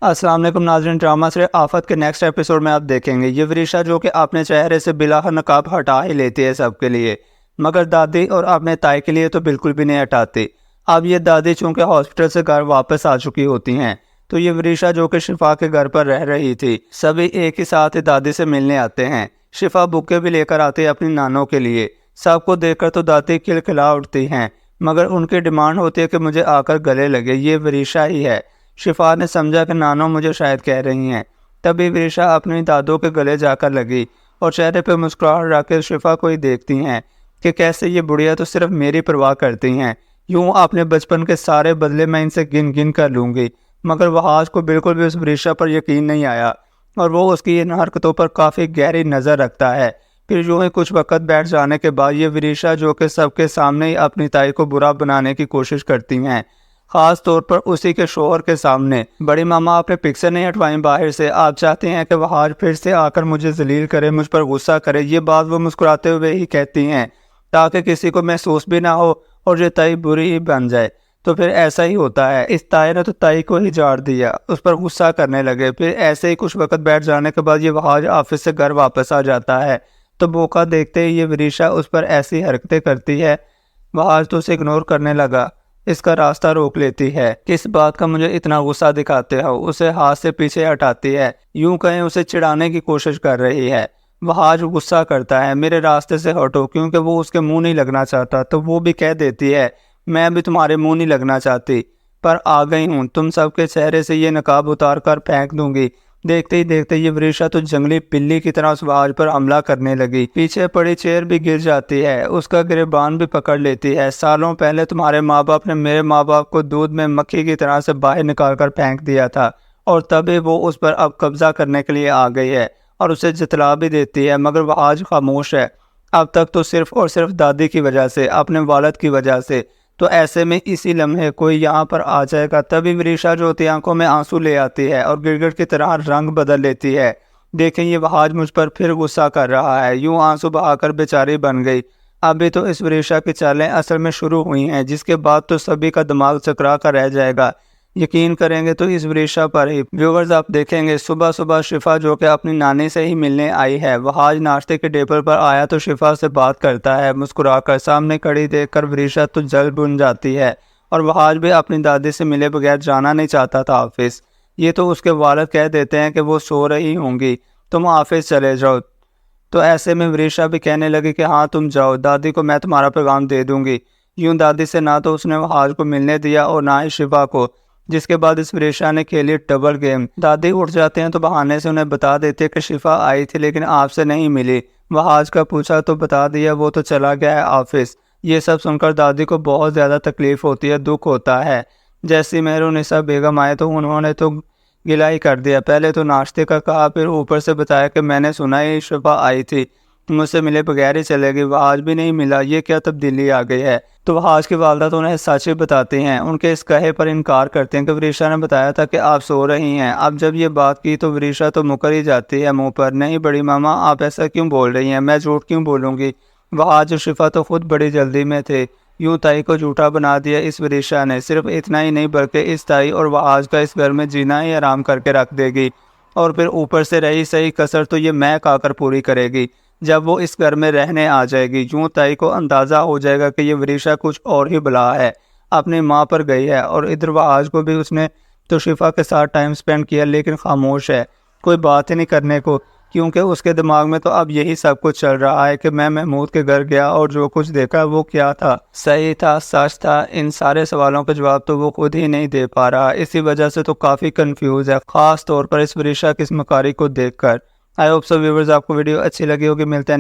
अस्सलाम वालेकुम नाज़रीन, ड्रामा से आफत के नेक्स्ट एपिसोड में आप देखेंगे ये वरीशा जो कि अपने चेहरे से बिला नकाब हटा ही लेती है सबके लिए, मगर दादी और अपने ताई के लिए तो बिल्कुल भी नहीं हटाती। अब ये दादी चूँकि हॉस्पिटल से घर वापस आ चुकी होती हैं, तो ये वरीशा जो कि शिफा के घर पर रह रही थी, सभी एक ही साथ दादी से मिलने आते हैं। शिफा बुके भी लेकर आती है अपनी नानों के लिए। सबको देखकर तो दादी खिलखिला उठती हैं, मगर उनकी डिमांड होती है कि मुझे आकर गले लगे, ये वरीशा ही है। शिफा ने समझा कि नानो मुझे शायद कह रही हैं। तभी वरीशा अपनी दादों के गले जाकर लगी और चेहरे पर मुस्कुराहट रखकर शिफा को ही देखती हैं कि कैसे ये बुढ़िया तो सिर्फ मेरी परवाह करती हैं। यूं अपने बचपन के सारे बदले मैं इनसे गिन गिन कर लूँगी। मगर वहाज को बिल्कुल भी उस वरीशा पर यकीन नहीं आया और वो उसकी इन हरकतों पर काफ़ी गहरी नज़र रखता है। फिर यूं ही कुछ वक्त बैठ जाने के बाद ये वरीशा जो कि सबके सामने ही अपनी ताई को बुरा बनाने की कोशिश करती हैं, खास तौर पर उसी के शोहर के सामने। बड़ी मामा आपने पिक्चर नहीं हटवाई बाहर से, आप चाहते हैं कि वह आज फिर से आकर मुझे जलील करे, मुझ पर गुस्सा करे। ये बात वो मुस्कुराते हुए ही कहती हैं ताकि किसी को महसूस भी ना हो और ये ताई बुरी ही बन जाए। तो फिर ऐसा ही होता है, इस ताई ने तो ताई को ही झाड़ दिया, उस पर गुस्सा करने लगे। फिर ऐसे ही कुछ वक्त बैठ जाने के बाद ये वहाज ऑफिस से घर वापस आ जाता है, तो मौका देखते ही ये वरीशा उस पर ऐसी हरकतें करती है। वहाज तो उसे इग्नोर करने लगा, इसका रास्ता रोक लेती है। किस बात का मुझे इतना गुस्सा दिखाते हो, उसे हाथ से पीछे हटाती है, यूं कहें उसे चिढ़ाने की कोशिश कर रही है। वह आज गुस्सा करता है, मेरे रास्ते से हटो, क्योंकि वो उसके मुंह नहीं लगना चाहता। तो वो भी कह देती है, मैं भी तुम्हारे मुंह नहीं लगना चाहती, पर आ गई हूँ, तुम सबके चेहरे से ये नकाब उतार कर फेंक दूंगी। देखते ही देखते ये वरीशा तो जंगली बिल्ली की तरह उस वहाज पर हमला करने लगी। पीछे पड़ी चेयर भी गिर जाती है, उसका गिरबान भी पकड़ लेती है। सालों पहले तुम्हारे माँ बाप ने मेरे माँ बाप को दूध में मक्खी की तरह से बाहर निकाल कर फेंक दिया था, और तभी वो उस पर अब कब्जा करने के लिए आ गई है और उसे जितला भी देती है। मगर वह आज खामोश है, अब तक तो सिर्फ और सिर्फ दादी की वजह से, अपने वालिद की वजह से। तो ऐसे में इसी लम्हे कोई यहाँ पर आ जाएगा। तभी वरीशा जो होती है आंखों में आंसू ले आती है और गिरगिट की तरह रंग बदल लेती है। देखें ये वहाज मुझ पर फिर गुस्सा कर रहा है, यूं आंसू बहाकर बेचारी बन गई। अभी तो इस वरीशा की चालें असल में शुरू हुई हैं, जिसके बाद तो सभी का दिमाग चकरा कर रह जाएगा। यकीन करेंगे तो इस वरीशा पर ही। व्यूवर्स आप देखेंगे सुबह सुबह शिफा जो कि अपनी नानी से ही मिलने आई है, वह आज नाश्ते के टेबल पर आया तो शिफा से बात करता है मुस्कुराकर। सामने खड़ी देखकर वरीशा तो जल बुन जाती है और वह आज भी अपनी दादी से मिले बगैर जाना नहीं चाहता था ऑफिस। ये तो उसके वालिद कह देते हैं कि वो सो रही होंगी, तुम ऑफिस चले जाओ। तो ऐसे में वरीशा भी कहने लगी कि हाँ तुम जाओ, दादी को मैं तुम्हारा पैगाम दे दूंगी। यूं दादी से ना तो उसने वहाज को मिलने दिया और ना ही शिफा को। जिसके बाद इस वरीशा ने खेली डबल गेम। दादी उठ जाते हैं तो बहाने से उन्हें बता देते कि शिफा आई थी लेकिन आपसे नहीं मिली। वहाज का पूछा तो बता दिया वो तो चला गया है ऑफिस। ये सब सुनकर दादी को बहुत ज़्यादा तकलीफ होती है, दुख होता है। जैसी मेहरुनिसा बेगम आए तो उन्होंने तो गिला ही कर दिया। पहले तो नाश्ते का कहा, फिर ऊपर से बताया कि मैंने सुना ही शिफा आई थी, मुझसे मिले बगैर ही चले गई, वह आज भी नहीं मिला, ये क्या तब्दीली आ गई है। तो वह आज की वालदा तो उन्हें सच ही बताती हैं, उनके इस कहे पर इनकार करते हैं कि वरीशा ने बताया था कि आप सो रही हैं। अब जब ये बात की तो वरीशा तो मुकर ही जाती है मुंह पर, नहीं बड़ी मामा आप ऐसा क्यों बोल रही हैं, मैं झूठ क्यों बोलूँगी। वह आज शिफा तो खुद बड़ी जल्दी में थे, यूं ताई को झूठा बना दिया इस वरीशा ने। सिर्फ इतना ही नहीं बल्कि इस ताई और वह आज का इस घर में जीना ही आराम करके रख देगी, और फिर ऊपर से रही सही कसर तो ये मैं खाकर पूरी करेगी जब वो इस घर में रहने आ जाएगी। यूं ताई को अंदाज़ा हो जाएगा कि ये वरीशा कुछ और ही बला है, अपनी माँ पर गई है। और इधर वह आज को भी उसने तो शिफा के साथ टाइम स्पेंड किया लेकिन खामोश है, कोई बात ही नहीं करने को, क्योंकि उसके दिमाग में तो अब यही सब कुछ चल रहा है कि मैं महमूद के घर गया और जो कुछ देखा वो क्या था, सही था, सच था। इन सारे सवालों के जवाब तो वो खुद ही नहीं दे पा रहा, इसी वजह से तो काफ़ी कंफ्यूज है, ख़ास तौर पर इस वरीशा की इस मकारी को देखकर। आई होप सो व्यूअर्स आपको वीडियो अच्छी लगी होगी। मिलते हैं